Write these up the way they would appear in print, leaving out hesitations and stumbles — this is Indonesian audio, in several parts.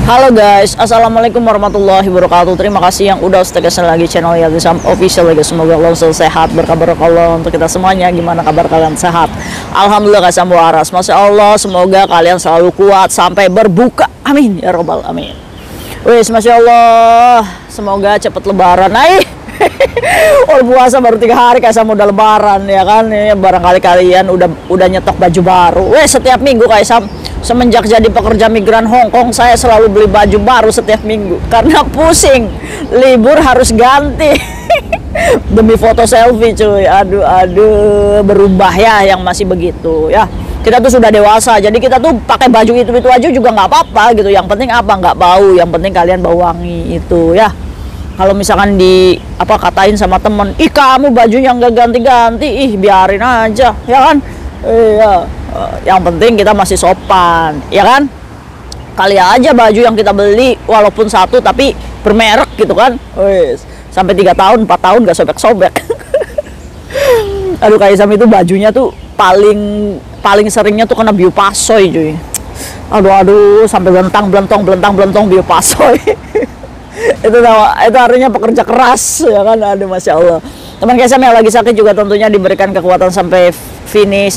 Halo guys, assalamualaikum warahmatullahi wabarakatuh. Terima kasih yang udah stay lagi channel Yati Sam Official guys. Semoga Allah selalu sehat, berkabar Allah untuk kita semuanya. Gimana kabar kalian, sehat? Alhamdulillah guys, waras. Masya Allah, semoga kalian selalu kuat sampai berbuka. Amin ya robbal amin. Wis, masya Allah, semoga cepet lebaran. Puasa baru 3 hari kayak sama udah lebaran ya kan. Barangkali kalian udah nyetok baju baru. Wes, setiap minggu kayak semenjak jadi pekerja migran Hong Kong, saya selalu beli baju baru setiap minggu karena pusing, libur harus ganti. Demi foto selfie cuy. Aduh, berubah ya yang masih begitu ya. Kita tuh sudah dewasa, jadi kita tuh pakai baju itu aja juga nggak apa-apa gitu. Yang penting apa, nggak bau, yang penting kalian bau wangi itu ya. Kalau misalkan katain sama temen, ih kamu bajunya nggak ganti-ganti, ih biarin aja ya kan. Iya, yang penting kita masih sopan ya kan. Kali aja baju yang kita beli walaupun satu tapi bermerek gitu kan, wes sampai 3 tahun 4 tahun gak sobek-sobek. Aduh, kayak Sam itu bajunya tuh paling seringnya tuh kena biopasoy cuy. Aduh sampai belentang biopasoy. itu artinya pekerja keras ya kan. Aduh, masya Allah. Teman Kaisam yang lagi sakit juga tentunya diberikan kekuatan sampai finish.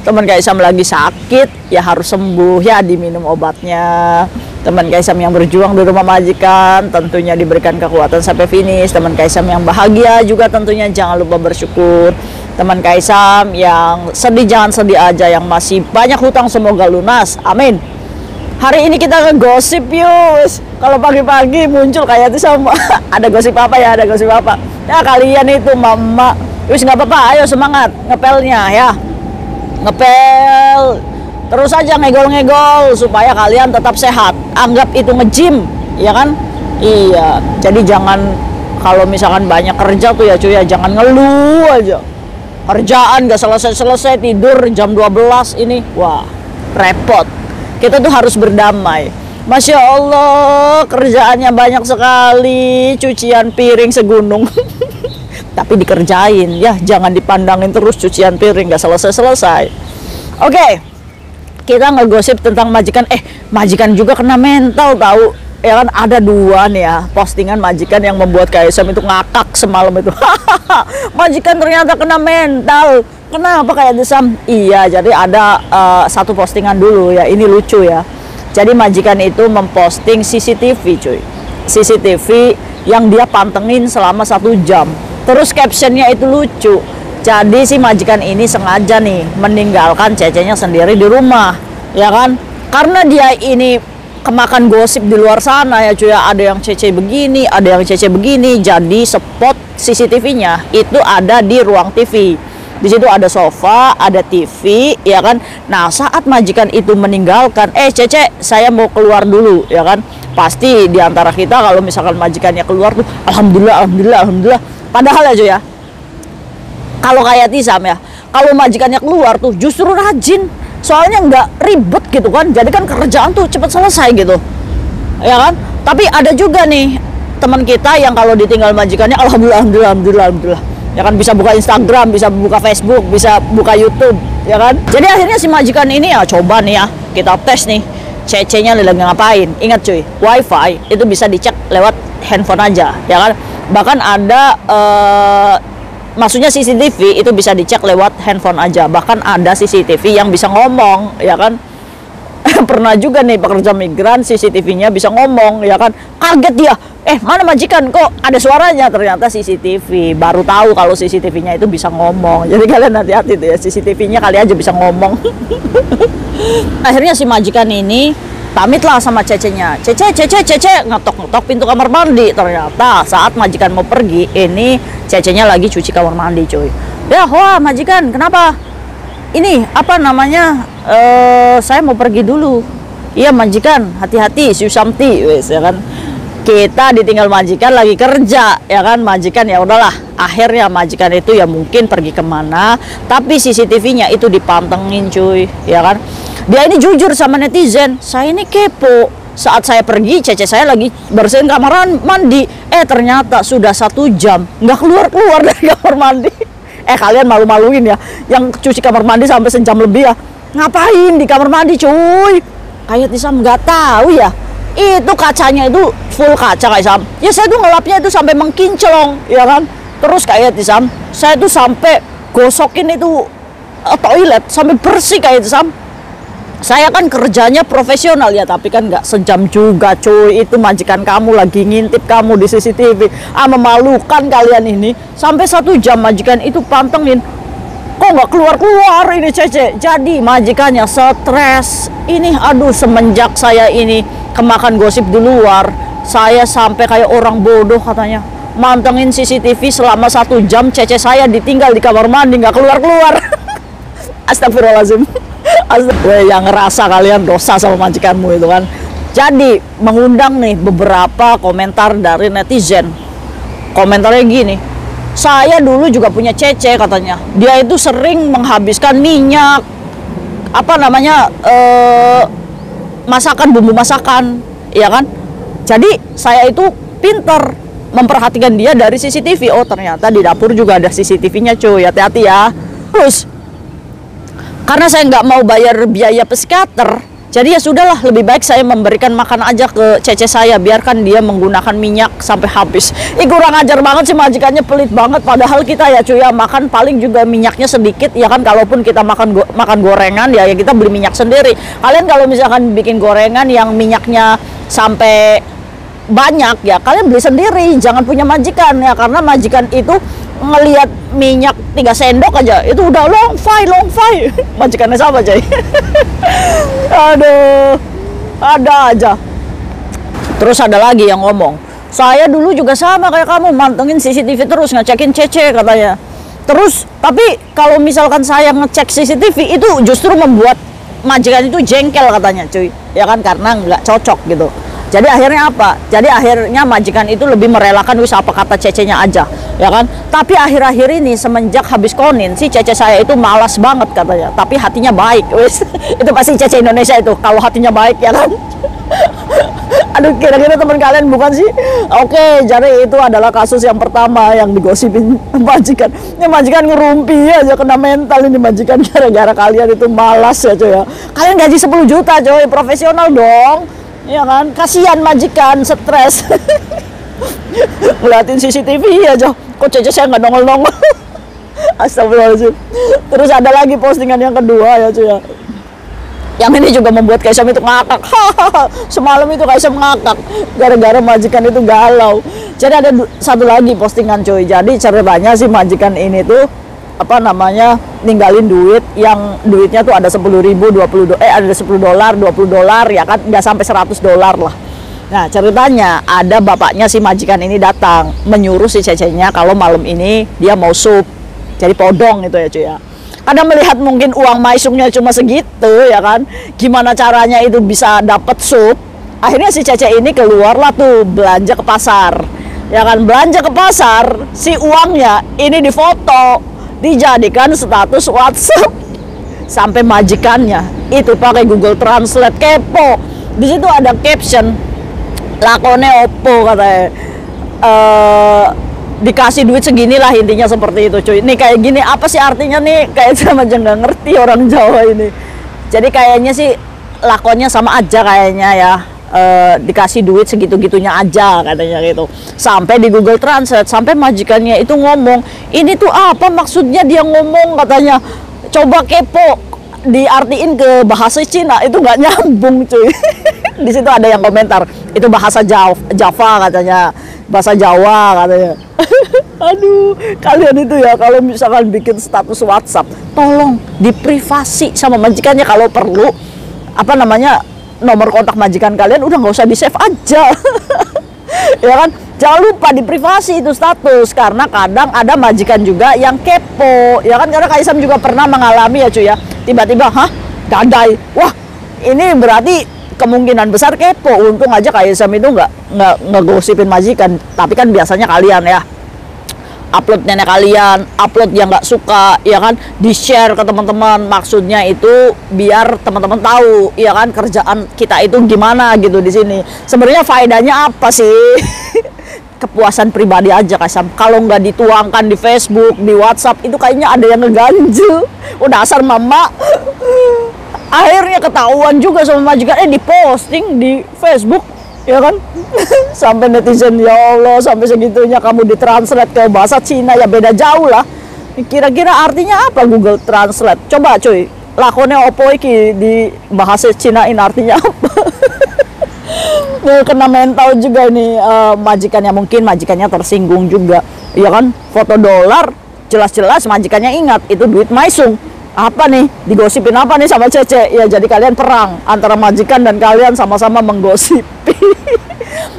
Teman Kaisam lagi sakit ya harus sembuh ya, diminum obatnya. Teman Kaisam yang berjuang di rumah majikan tentunya diberikan kekuatan sampai finish. Teman Kaisam yang bahagia juga tentunya jangan lupa bersyukur. Teman Kaisam yang sedih jangan sedih aja, yang masih banyak hutang semoga lunas, amin. Hari ini kita ngegosip yuk. Kalau pagi-pagi muncul kayak itu sama ada gosip apa ya, ada gosip apa ya kalian itu mama. Wis, nggak apa-apa, ayo semangat ngepelnya ya, ngepel terus aja, ngegol-ngegol supaya kalian tetap sehat. Anggap itu nge-gym ya kan. Iya, jadi jangan, kalau misalkan banyak kerja tuh ya cuy ya, jangan ngeluh aja. Kerjaan gak selesai-selesai, tidur jam 12 ini, wah repot. Kita tuh harus berdamai. Masya Allah, kerjaannya banyak sekali, cucian piring segunung. Tapi dikerjain ya, jangan dipandangin terus cucian piring gak selesai-selesai. Oke, kita ngegosip tentang majikan. Majikan juga kena mental tahu ya kan. Ada 2 nih ya postingan majikan yang membuat KSM itu ngakak semalam itu. Majikan ternyata kena mental. Kenapa kayak Sam? Iya, jadi ada satu postingan dulu ya, ini lucu ya. Jadi majikan itu memposting CCTV cuy, CCTV yang dia pantengin selama 1 jam. Terus captionnya itu lucu. Jadi si majikan ini sengaja nih meninggalkan cecenya sendiri di rumah ya kan. Karena dia ini kemakan gosip di luar sana ya cuy ya. Ada yang cece begini, ada yang cece begini. Jadi spot CCTV-nya itu ada di ruang TV. Di situ ada sofa, ada TV, ya kan. Nah, saat majikan itu meninggalkan, Cece, saya mau keluar dulu, ya kan. Pasti diantara kita kalau misalkan majikannya keluar tuh, alhamdulillah. Padahal aja ya, kalau kayak Tisam ya, kalau majikannya keluar tuh justru rajin, soalnya nggak ribet gitu kan. Jadi kan kerjaan tuh cepet selesai gitu, ya kan. Tapi ada juga nih teman kita yang kalau ditinggal majikannya, alhamdulillah. Ya kan, bisa buka Instagram, bisa buka Facebook, bisa buka YouTube, ya kan. Jadi akhirnya si majikan ini ya coba nih ya, kita tes nih cece-nya lagi ngapain. Ingat cuy, wifi itu bisa dicek lewat handphone aja, ya kan. Bahkan ada maksudnya CCTV itu bisa dicek lewat handphone aja. Bahkan ada CCTV yang bisa ngomong, ya kan. Pernah juga nih pekerja migran CCTV-nya bisa ngomong, ya kan. Kaget dia, mana majikan kok ada suaranya, ternyata CCTV. Baru tahu kalau CCTV-nya itu bisa ngomong. Jadi kalian hati-hati tuh ya, CCTV-nya kali aja bisa ngomong. Akhirnya si majikan ini pamitlah sama cecenya. Cece, ngetok pintu kamar mandi. Ternyata saat majikan mau pergi, ini cecenya lagi cuci kamar mandi cuy. Ya, wah majikan kenapa? Ini apa namanya, saya mau pergi dulu. Iya majikan, hati-hati, Susamti, wes ya kan. Kita ditinggal majikan lagi kerja, ya kan. Majikan ya udahlah, akhirnya majikan itu ya mungkin pergi kemana, tapi CCTV-nya itu dipantengin cuy, ya kan. Dia ini jujur sama netizen, saya ini kepo. Saat saya pergi, cece saya lagi bersihin kamar mandi. Ternyata sudah 1 jam nggak keluar dari kamar mandi. Kalian malu-maluin ya, yang cuci kamar mandi sampai sejam lebih ya. Ngapain di kamar mandi cuy? Kayak Tisam nggak tahu ya. itu kacanya itu full kaca kayak Sam. Ya saya tuh ngelapnya itu sampai mengkinclong, ya kan. Terus kayak itu Sam, saya tuh sampai gosokin itu toilet sampai bersih kayak itu Sam. Saya kan kerjanya profesional ya, tapi kan nggak sejam juga cuy. Itu majikan kamu lagi ngintip kamu di CCTV. Memalukan kalian ini. Sampai 1 jam majikan itu pantengin. Kok nggak keluar-keluar ini Cece. Jadi majikannya stres. Ini aduh, semenjak saya ini kemakan gosip di luar, saya sampai kayak orang bodoh katanya. Mantengin CCTV selama 1 jam, Cece saya ditinggal di kamar mandi nggak keluar-keluar. Astagfirullahaladzim. Yang ngerasa kalian dosa sama majikanmu itu kan. Jadi mengundang nih beberapa komentar dari netizen. Komentarnya gini, saya dulu juga punya Cece katanya. Dia itu sering menghabiskan minyak, apa namanya, masakan, bumbu masakan, ya kan. Jadi saya itu pinter memperhatikan dia dari CCTV. Oh ternyata di dapur juga ada CCTV-nya cuy, hati-hati ya. Terus karena saya nggak mau bayar biaya psikiater, jadi ya sudahlah, lebih baik saya memberikan makan aja ke Cece saya, biarkan dia menggunakan minyak sampai habis. Kurang ajar banget sih majikannya, pelit banget. Padahal kita ya cuy ya makan paling juga minyaknya sedikit, ya kan. Kalaupun kita makan gorengan ya kita beli minyak sendiri. Kalian kalau misalkan bikin gorengan yang minyaknya sampai banyak ya kalian beli sendiri, jangan punya majikan ya, karena majikan itu ngelihat minyak 3 sendok aja itu udah long fry. Majikannya sama coy. Aduh, ada aja. Terus ada lagi yang ngomong, saya dulu juga sama kayak kamu, mantengin CCTV terus, ngecekin Cece katanya. Terus tapi kalau misalkan saya ngecek CCTV itu justru membuat majikan itu jengkel katanya cuy, ya kan, karena nggak cocok gitu. Jadi akhirnya apa? Jadi akhirnya majikan itu lebih merelakan wis apa kata Cece-nya aja, ya kan? Tapi akhir-akhir ini semenjak habis konin, si Cece saya itu malas banget katanya, tapi hatinya baik, wis. Itu pasti Cece Indonesia itu, kalau hatinya baik, ya kan? Aduh, kira-kira teman kalian bukan sih? Oke, jadi itu adalah kasus yang pertama yang digosipin majikan. Ini majikan ngerumpi aja, kena mental ini majikan gara-gara kalian itu malas ya coy ya. Kalian gaji 10 juta coy, profesional dong. Ya kan, kasihan majikan, stres. Ngeliatin CCTV aja, kok Cece saya nggak nongol-nongol. Astagfirullahaladzim. Terus ada lagi postingan yang kedua ya cuy ya. Yang ini juga membuat Kaisam itu ngakak. Semalam itu Kaisam ngakak gara-gara majikan itu galau. Jadi ada satu lagi postingan cuy. Jadi ceritanya si majikan ini tuh apa namanya, ninggalin duit yang duitnya tuh ada 10.000, ada $10, $20 ya kan, nggak sampai $100 lah. Nah ceritanya ada bapaknya si majikan ini datang menyuruh si Cece-nya kalau malam ini dia mau sup, jadi podong itu ya cuy ya. Karena melihat mungkin uang maisungnya cuma segitu ya kan, gimana caranya itu bisa dapat sup. Akhirnya si Cece ini keluarlah tuh belanja ke pasar, ya kan. Belanja ke pasar, si uangnya ini difoto, dijadikan status WhatsApp, sampai majikannya itu pakai Google Translate kepo. Di situ ada caption, lakone opo katanya, dikasih duit segini lah, intinya seperti itu cuy. Nih kayak gini apa sih artinya nih, kayak sama aja nggak ngerti orang Jawa ini. Jadi kayaknya sih lakonnya sama aja kayaknya ya. Dikasih duit segitu-gitunya aja katanya gitu. Sampai di Google Translate, sampai majikannya itu ngomong, ini tuh apa maksudnya dia ngomong katanya. Coba kepo diartiin ke bahasa Cina, itu nggak nyambung cuy. Di situ ada yang komentar, itu bahasa Java katanya, bahasa Jawa katanya. Aduh, kalian itu ya kalau misalkan bikin status WhatsApp, tolong diprivasi sama majikannya. Kalau perlu apa namanya, nomor kontak majikan kalian udah nggak usah di save aja. Ya kan, jangan lupa di privasi itu status, karena kadang ada majikan juga yang kepo, ya kan. Karena Kaisam juga pernah mengalami ya cuy ya, tiba-tiba gadai, wah ini berarti kemungkinan besar kepo. Untung aja Kaisam itu nggak ngegosipin majikan, tapi kan biasanya kalian ya upload nenek kalian, upload yang nggak suka, ya kan, di share ke teman-teman. Maksudnya itu biar teman-teman tahu, ya kan, kerjaan kita itu gimana gitu di sini. Sebenarnya faedahnya apa sih? Kepuasan pribadi aja Kaisam. Kalau nggak dituangkan di Facebook, di WhatsApp, itu kayaknya ada yang ngeganjel. Udah asal mama. Akhirnya ketahuan juga sama majikan, diposting di Facebook. ya kan? Sampai netizen, ya Allah, sampai segitunya kamu ditranslate ke bahasa Cina, ya beda jauh lah. Kira-kira artinya apa Google Translate? Coba cuy, lakone opo iki di bahasa Cinain artinya apa? Kena mental juga nih majikannya, mungkin majikannya tersinggung juga, ya kan? Foto dolar, jelas-jelas majikannya ingat itu duit Maisung. Apa nih, digosipin apa nih sama Cece? Ya jadi kalian perang antara majikan dan kalian sama-sama menggosipi.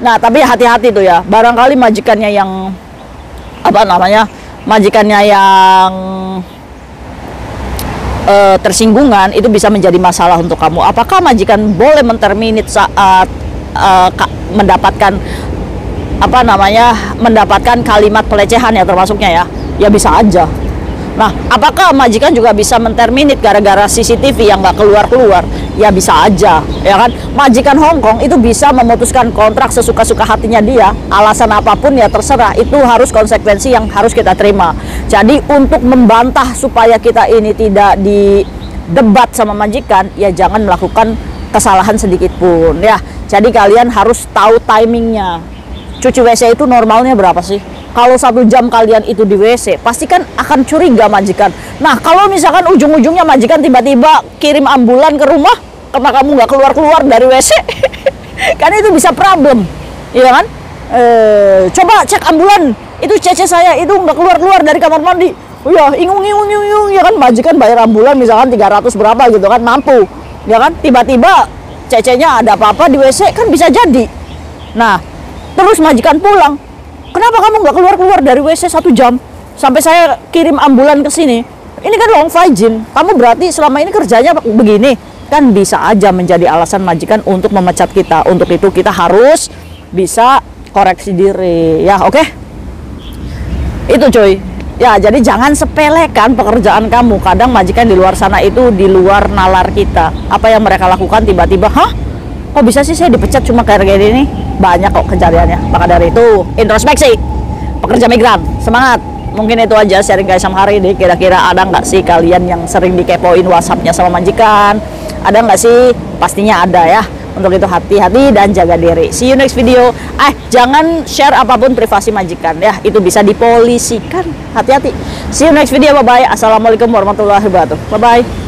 Nah tapi hati-hati tuh ya, barangkali majikannya yang apa namanya, majikannya yang tersinggungan itu bisa menjadi masalah untuk kamu. Apakah majikan boleh menterminate saat mendapatkan apa namanya, mendapatkan kalimat pelecehan ya termasuknya ya? Ya bisa aja. Nah, apakah majikan juga bisa menterminate gara-gara CCTV yang nggak keluar-keluar? Ya bisa aja, ya kan? Majikan Hongkong itu bisa memutuskan kontrak sesuka-suka hatinya dia, alasan apapun ya terserah, itu harus konsekuensi yang harus kita terima. Jadi untuk membantah supaya kita ini tidak didebat sama majikan, ya jangan melakukan kesalahan sedikit pun, ya. Jadi kalian harus tahu timingnya. Cuci WC itu normalnya berapa sih? Kalau 1 jam kalian itu di WC, pasti kan akan curiga majikan. Nah, kalau misalkan ujung-ujungnya majikan tiba-tiba kirim ambulan ke rumah karena kamu nggak keluar-keluar dari WC, kan itu bisa problem, iya kan? Coba cek ambulan, itu Cece saya itu nggak keluar-keluar dari kamar mandi. Oh ya, ingung, ya kan? Majikan bayar ambulan misalkan 300 berapa gitu kan, mampu, ya kan? Tiba-tiba Cecenya ada apa-apa di WC, kan bisa jadi. Nah, terus majikan pulang, kenapa kamu nggak keluar-keluar dari WC 1 jam? Sampai saya kirim ambulan ke sini. Ini kan long vagin. Kamu berarti selama ini kerjanya begini. Kan bisa aja menjadi alasan majikan untuk memecat kita. Untuk itu kita harus bisa koreksi diri. Ya, oke? Itu cuy. Ya, jadi jangan sepelekan pekerjaan kamu. Kadang majikan di luar sana itu di luar nalar kita. Apa yang mereka lakukan tiba-tiba, hah? Kok bisa sih saya dipecat cuma kayak gini? Banyak kok kejadiannya. Maka dari itu, introspeksi pekerja migran, semangat. Mungkin itu aja sharing guys sama hari ini. Kira-kira ada nggak sih kalian yang sering dikepoin WhatsApp-nya sama majikan? Ada nggak sih? Pastinya ada ya. Untuk itu hati-hati dan jaga diri. See you next video. Jangan share apapun privasi majikan ya. Itu bisa dipolisikan. Hati-hati. See you next video. Bye-bye. Assalamualaikum warahmatullahi wabarakatuh. Bye-bye.